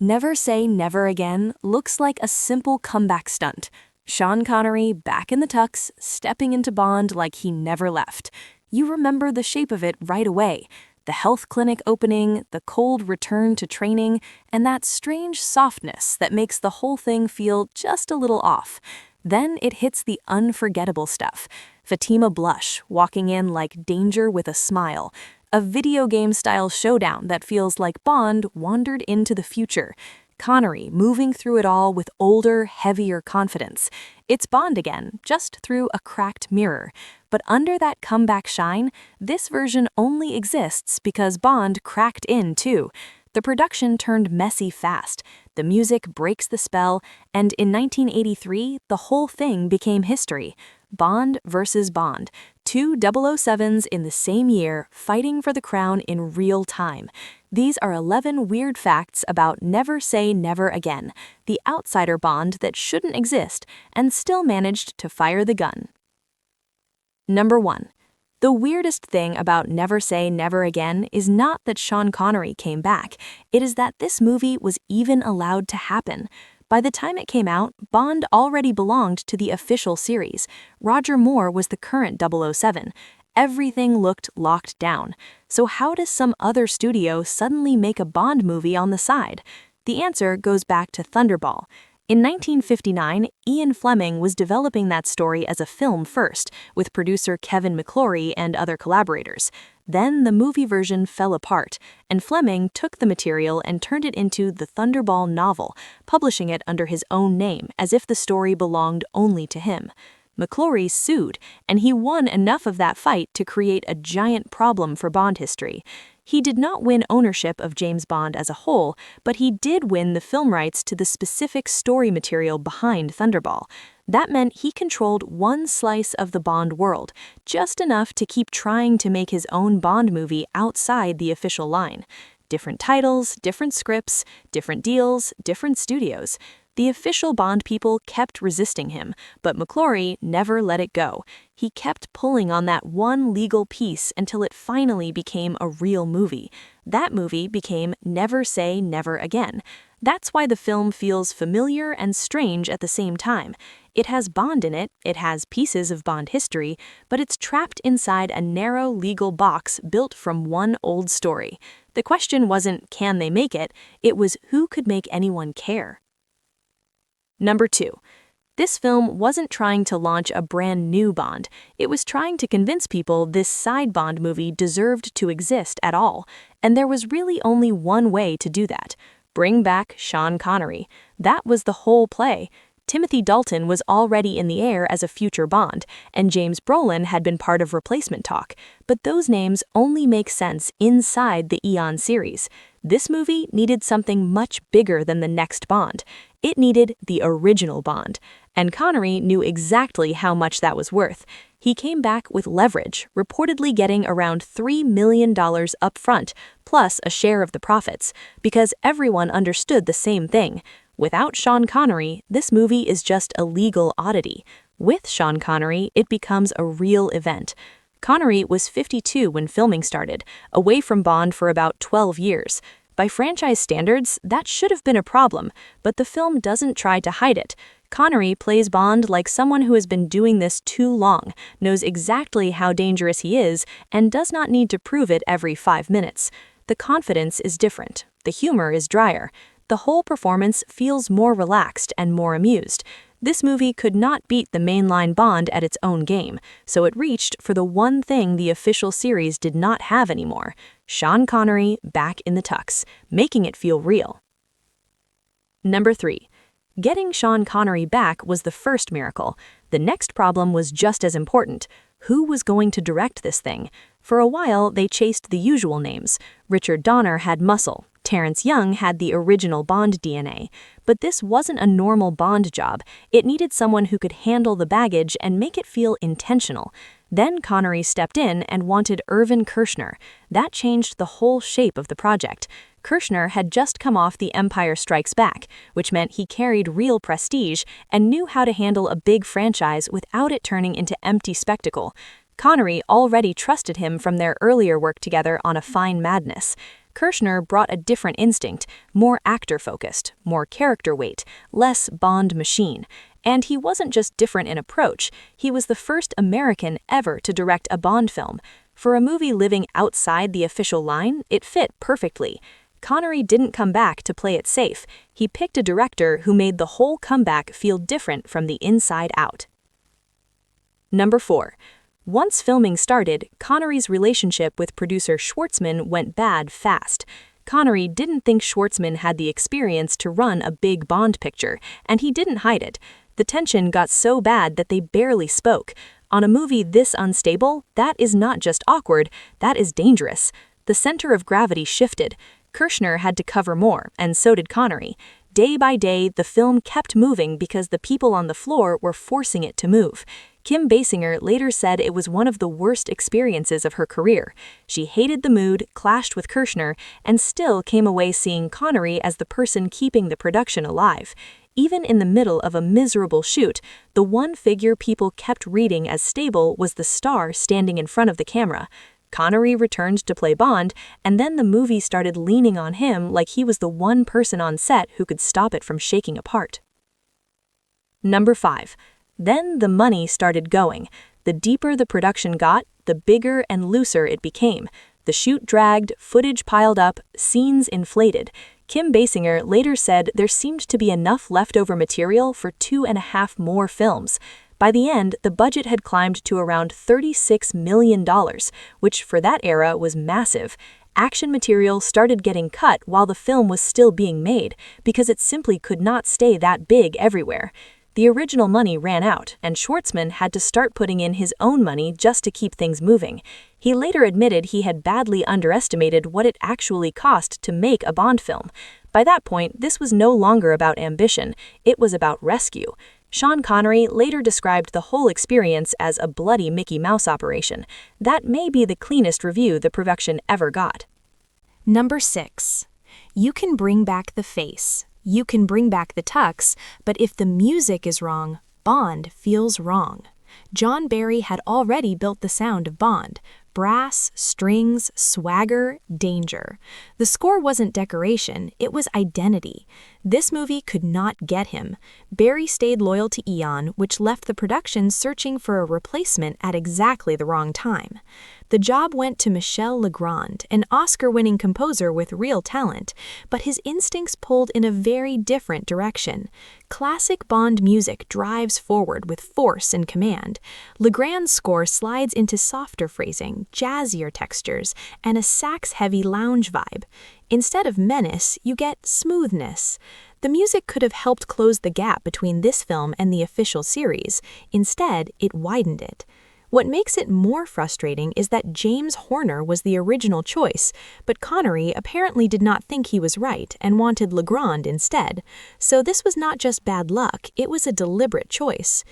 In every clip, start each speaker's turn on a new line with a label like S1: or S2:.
S1: Never Say Never Again looks like a simple comeback stunt. Sean Connery back in the tux, stepping into Bond like he never left. You remember the shape of it right away. The health clinic opening, the cold return to training, and that strange softness that makes the whole thing feel just a little off. Then it hits the unforgettable stuff. Fatima Blush walking in like danger with a smile. A video game-style showdown that feels like Bond wandered into the future. Connery moving through it all with older, heavier confidence. It's Bond again, just through a cracked mirror. But under that comeback shine, this version only exists because Bond cracked in too. The production turned messy fast, the music breaks the spell, and in 1983, the whole thing became history. Bond versus Bond, two 007s in the same year fighting for the crown in real time. These are 11 weird facts about Never Say Never Again, the outsider Bond that shouldn't exist and still managed to fire the gun. Number 1. The weirdest thing about Never Say Never Again is not that Sean Connery came back, it is that this movie was even allowed to happen. By the time it came out, Bond already belonged to the official series. Roger Moore was the current 007. Everything looked locked down. So how does some other studio suddenly make a Bond movie on the side? The answer goes back to Thunderball. In 1959, Ian Fleming was developing that story as a film first, with producer Kevin McClory and other collaborators. Then the movie version fell apart, and Fleming took the material and turned it into the Thunderball novel, publishing it under his own name as if the story belonged only to him. McClory sued, and he won enough of that fight to create a giant problem for Bond history. He did not win ownership of James Bond as a whole, but he did win the film rights to the specific story material behind Thunderball. That meant he controlled one slice of the Bond world, just enough to keep trying to make his own Bond movie outside the official line. Different titles, different scripts, different deals, different studios. The official Bond people kept resisting him, but McClory never let it go. He kept pulling on that one legal piece until it finally became a real movie. That movie became Never Say Never Again. That's why the film feels familiar and strange at the same time. It has Bond in it, it has pieces of Bond history, but it's trapped inside a narrow legal box built from one old story. The question wasn't, can they make it? It was, who could make anyone care? Number 2. This film wasn't trying to launch a brand new Bond. It was trying to convince people this side Bond movie deserved to exist at all. And there was really only one way to do that. Bring back Sean Connery. That was the whole play. Timothy Dalton was already in the air as a future Bond, and James Brolin had been part of replacement talk, but those names only make sense inside the Eon series. This movie needed something much bigger than the next Bond. It needed the original Bond, and Connery knew exactly how much that was worth. He came back with leverage, reportedly getting around $3 million up front, plus a share of the profits, because everyone understood the same thing. Without Sean Connery, this movie is just a legal oddity. With Sean Connery, it becomes a real event. Connery was 52 when filming started, away from Bond for about 12 years. By franchise standards, that should have been a problem, but the film doesn't try to hide it. Connery plays Bond like someone who has been doing this too long, knows exactly how dangerous he is, and does not need to prove it every 5 minutes. The confidence is different. The humor is drier. The whole performance feels more relaxed and more amused. This movie could not beat the mainline Bond at its own game, so it reached for the one thing the official series did not have anymore: Sean Connery back in the tux, making it feel real. Number 3. Getting Sean Connery back was the first miracle. The next problem was just as important. Who was going to direct this thing? For a while, they chased the usual names. Richard Donner had muscle. Terrence Young had the original Bond DNA. But this wasn't a normal Bond job. It needed someone who could handle the baggage and make it feel intentional. Then Connery stepped in and wanted Irvin Kershner. That changed the whole shape of the project. Kershner had just come off The Empire Strikes Back, which meant he carried real prestige and knew how to handle a big franchise without it turning into empty spectacle. Connery already trusted him from their earlier work together on A Fine Madness. Kirshner brought a different instinct, more actor-focused, more character weight, less Bond machine. And he wasn't just different in approach, he was the first American ever to direct a Bond film. For a movie living outside the official line, it fit perfectly. Connery didn't come back to play it safe. He picked a director who made the whole comeback feel different from the inside out. Number 4. Once filming started, Connery's relationship with producer Schwartzman went bad fast. Connery didn't think Schwartzman had the experience to run a big Bond picture, and he didn't hide it. The tension got so bad that they barely spoke. On a movie this unstable, that is not just awkward, that is dangerous. The center of gravity shifted. Kirshner had to cover more, and so did Connery. Day by day, the film kept moving because the people on the floor were forcing it to move. Kim Basinger later said it was one of the worst experiences of her career. She hated the mood, clashed with Kirshner, and still came away seeing Connery as the person keeping the production alive. Even in the middle of a miserable shoot, the one figure people kept reading as stable was the star standing in front of the camera. Connery returned to play Bond, and then the movie started leaning on him like he was the one person on set who could stop it from shaking apart. Number 5. Then the money started going. The deeper the production got, the bigger and looser it became. The shoot dragged, footage piled up, scenes inflated. Kim Basinger later said there seemed to be enough leftover material for 2.5 more films. By the end, the budget had climbed to around $36 million, which for that era was massive. Action material started getting cut while the film was still being made, because it simply could not stay that big everywhere. The original money ran out, and Schwartzman had to start putting in his own money just to keep things moving. He later admitted he had badly underestimated what it actually cost to make a Bond film. By that point, this was no longer about ambition, it was about rescue. Sean Connery later described the whole experience as a bloody Mickey Mouse operation. That may be the cleanest review the production ever got.
S2: Number 6. You can bring back the face. You can bring back the tux, but if the music is wrong, Bond feels wrong. John Barry had already built the sound of Bond. Brass, strings, swagger, danger. The score wasn't decoration, it was identity. This movie could not get him. Barry stayed loyal to Eon, which left the production searching for a replacement at exactly the wrong time. The job went to Michel Legrand, an Oscar-winning composer with real talent, but his instincts pulled in a very different direction. Classic Bond music drives forward with force and command. Legrand's score slides into softer phrasing, jazzier textures, and a sax-heavy lounge vibe. Instead of menace, you get smoothness. The music could have helped close the gap between this film and the official series. Instead, it widened it. What makes it more frustrating is that James Horner was the original choice, but Connery apparently did not think he was right and wanted Legrand instead. So this was not just bad luck, it was a deliberate choice.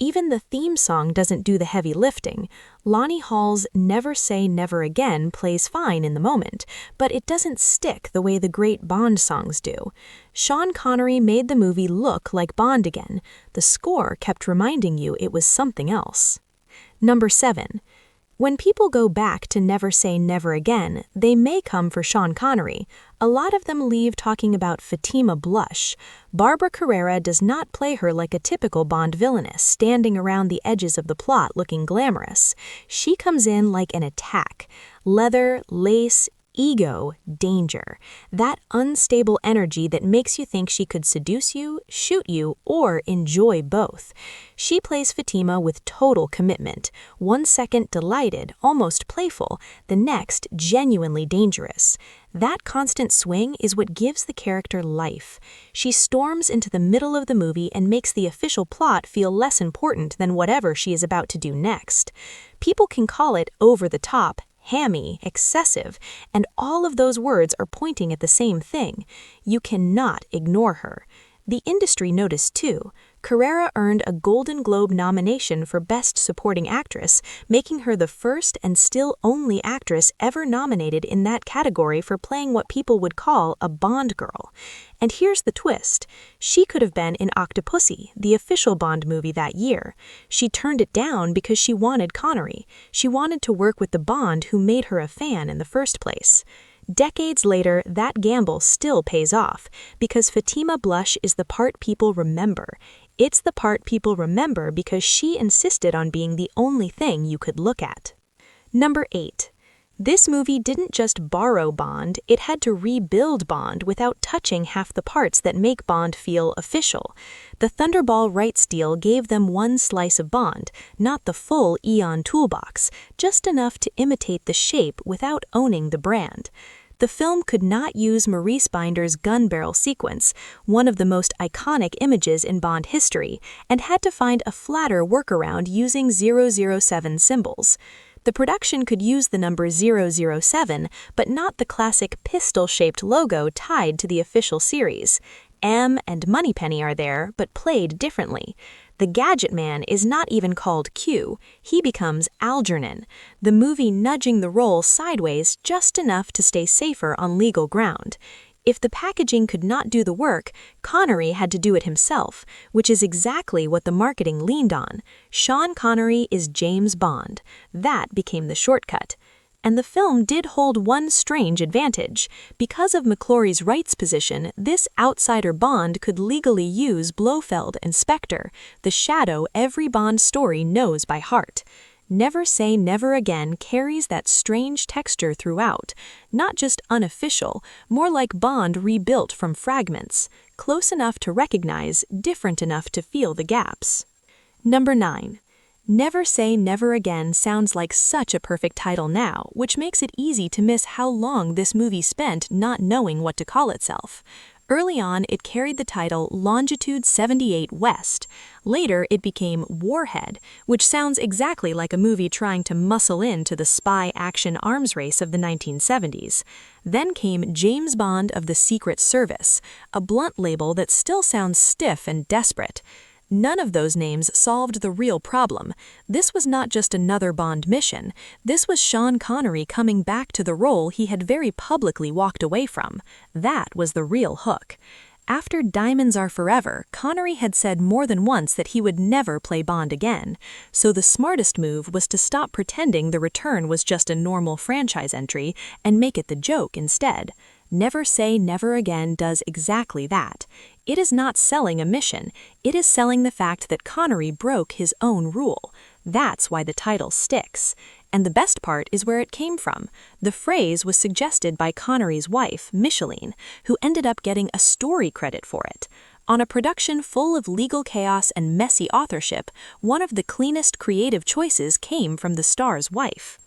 S2: Even the theme song doesn't do the heavy lifting. Lonnie Hall's Never Say Never Again plays fine in the moment, but it doesn't stick the way the great Bond songs do. Sean Connery made the movie look like Bond again. The score kept reminding you it was something else. Number 7. When people go back to Never Say Never Again, they may come for Sean Connery. A lot of them leave talking about Fatima Blush. Barbara Carrera does not play her like a typical Bond villainess, standing around the edges of the plot looking glamorous. She comes in like an attack. Leather, lace, ego, danger. That unstable energy that makes you think she could seduce you, shoot you, or enjoy both. She plays Fatima with total commitment. 1 second delighted, almost playful, the next genuinely dangerous. That constant swing is what gives the character life. She storms into the middle of the movie and makes the official plot feel less important than whatever she is about to do next. People can call it over the top, hammy, excessive, and all of those words are pointing at the same thing. You cannot ignore her. The industry noticed too. Carrera earned a Golden Globe nomination for Best Supporting Actress, making her the first and still only actress ever nominated in that category for playing what people would call a Bond girl. And here's the twist. She could have been in Octopussy, the official Bond movie that year. She turned it down because she wanted Connery. She wanted to work with the Bond who made her a fan in the first place. Decades later, that gamble still pays off, because Fatima Blush is the part people remember. It's the part people remember because she insisted on being the only thing you could look at. Number 8. This movie didn't just borrow Bond, it had to rebuild Bond without touching half the parts that make Bond feel official. The Thunderball rights deal gave them one slice of Bond, not the full Eon toolbox, just enough to imitate the shape without owning the brand. The film could not use Maurice Binder's gun barrel sequence, one of the most iconic images in Bond history, and had to find a flatter workaround using 007 symbols. The production could use the number 007, but not the classic pistol-shaped logo tied to the official series. M and Moneypenny are there, but played differently. The Gadget Man is not even called Q, he becomes Algernon, the movie nudging the role sideways just enough to stay safer on legal ground. If the packaging could not do the work, Connery had to do it himself, which is exactly what the marketing leaned on. Sean Connery is James Bond. That became the shortcut. And the film did hold one strange advantage. Because of McClory's rights position, this outsider Bond could legally use Blofeld and Spectre, the shadow every Bond story knows by heart. Never Say Never Again carries that strange texture throughout, not just unofficial, more like Bond rebuilt from fragments, close enough to recognize, different enough to feel the gaps. Number 9. Never Say Never Again sounds like such a perfect title now, which makes it easy to miss how long this movie spent not knowing what to call itself. Early on, it carried the title Longitude 78 West. Later, it became Warhead, which sounds exactly like a movie trying to muscle into the spy action arms race of the 1970s. Then came James Bond of the Secret Service, a blunt label that still sounds stiff and desperate. None of those names solved the real problem. This was not just another Bond mission. This was Sean Connery coming back to the role he had very publicly walked away from. That was the real hook. After Diamonds Are Forever, Connery had said more than once that he would never play Bond again. So the smartest move was to stop pretending the return was just a normal franchise entry and make it the joke instead. Never Say Never Again does exactly that. It is not selling a mission, it is selling the fact that Connery broke his own rule. That's why the title sticks. And the best part is where it came from. The phrase was suggested by Connery's wife, Micheline, who ended up getting a story credit for it. On a production full of legal chaos and messy authorship, one of the cleanest creative choices came from the star's wife.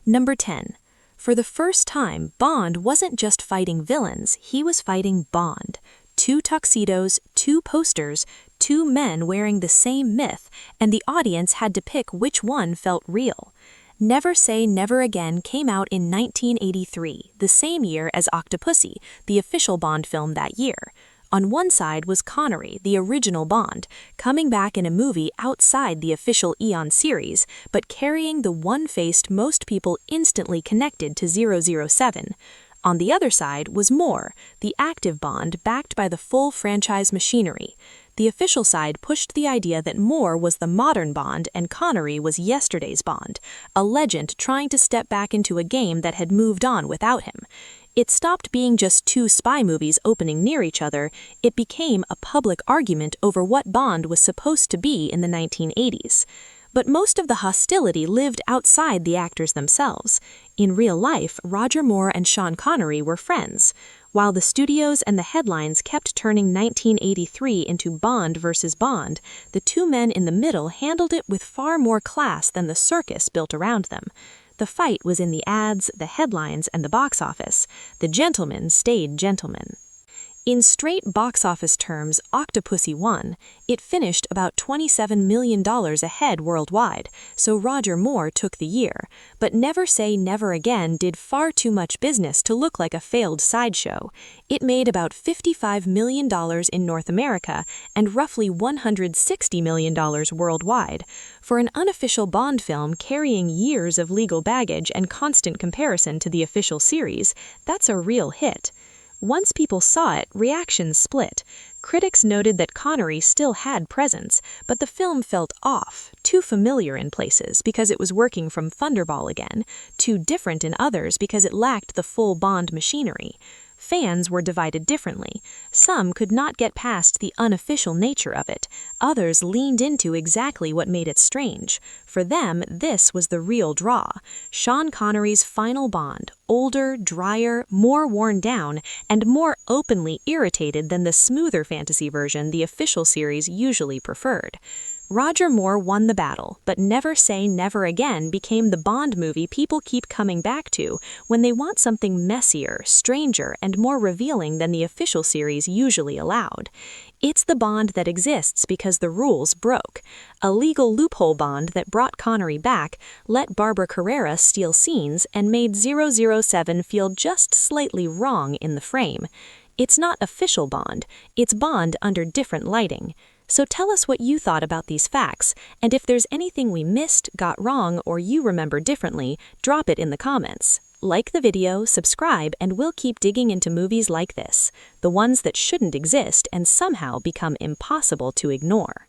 S2: Number 10. For the first time, Bond wasn't just fighting villains, he was fighting Bond. 2 tuxedos, 2 posters, 2 men wearing the same myth, and the audience had to pick which one felt real. Never Say Never Again came out in 1983, the same year as Octopussy, the official Bond film that year. On one side was Connery, the original Bond, coming back in a movie outside the official Eon series, but carrying the one-faced most people instantly connected to 007. On the other side was Moore, the active Bond backed by the full franchise machinery. The official side pushed the idea that Moore was the modern Bond and Connery was yesterday's Bond, a legend trying to step back into a game that had moved on without him. It stopped being just 2 spy movies opening near each other, it became a public argument over what Bond was supposed to be in the 1980s. But most of the hostility lived outside the actors themselves. In real life, Roger Moore and Sean Connery were friends. While the studios and the headlines kept turning 1983 into Bond versus Bond, the 2 men in the middle handled it with far more class than the circus built around them. The fight was in the ads, the headlines, and the box office. The gentlemen stayed gentlemen. In straight box office terms, Octopussy won. It finished about $27 million ahead worldwide, so Roger Moore took the year. But Never Say Never Again did far too much business to look like a failed sideshow. It made about $55 million in North America and roughly $160 million worldwide. For an unofficial Bond film carrying years of legal baggage and constant comparison to the official series, that's a real hit. Once people saw it, reactions split. Critics noted that Connery still had presence, but the film felt off, too familiar in places because it was working from Thunderball again, too different in others because it lacked the full Bond machinery. Fans were divided differently. Some could not get past the unofficial nature of it. Others leaned into exactly what made it strange. For them, this was the real draw. Sean Connery's final Bond, older, drier, more worn down, and more openly irritated than the smoother fantasy version the official series usually preferred. Roger Moore won the battle, but Never Say Never Again became the Bond movie people keep coming back to when they want something messier, stranger, and more revealing than the official series usually allowed. It's the Bond that exists because the rules broke. A legal loophole Bond that brought Connery back, let Barbara Carrera steal scenes, and made 007 feel just slightly wrong in the frame. It's not official Bond, it's Bond under different lighting. So tell us what you thought about these facts, and if there's anything we missed, got wrong, or you remember differently, drop it in the comments. Like the video, subscribe, and we'll keep digging into movies like this, the ones that shouldn't exist and somehow become impossible to ignore.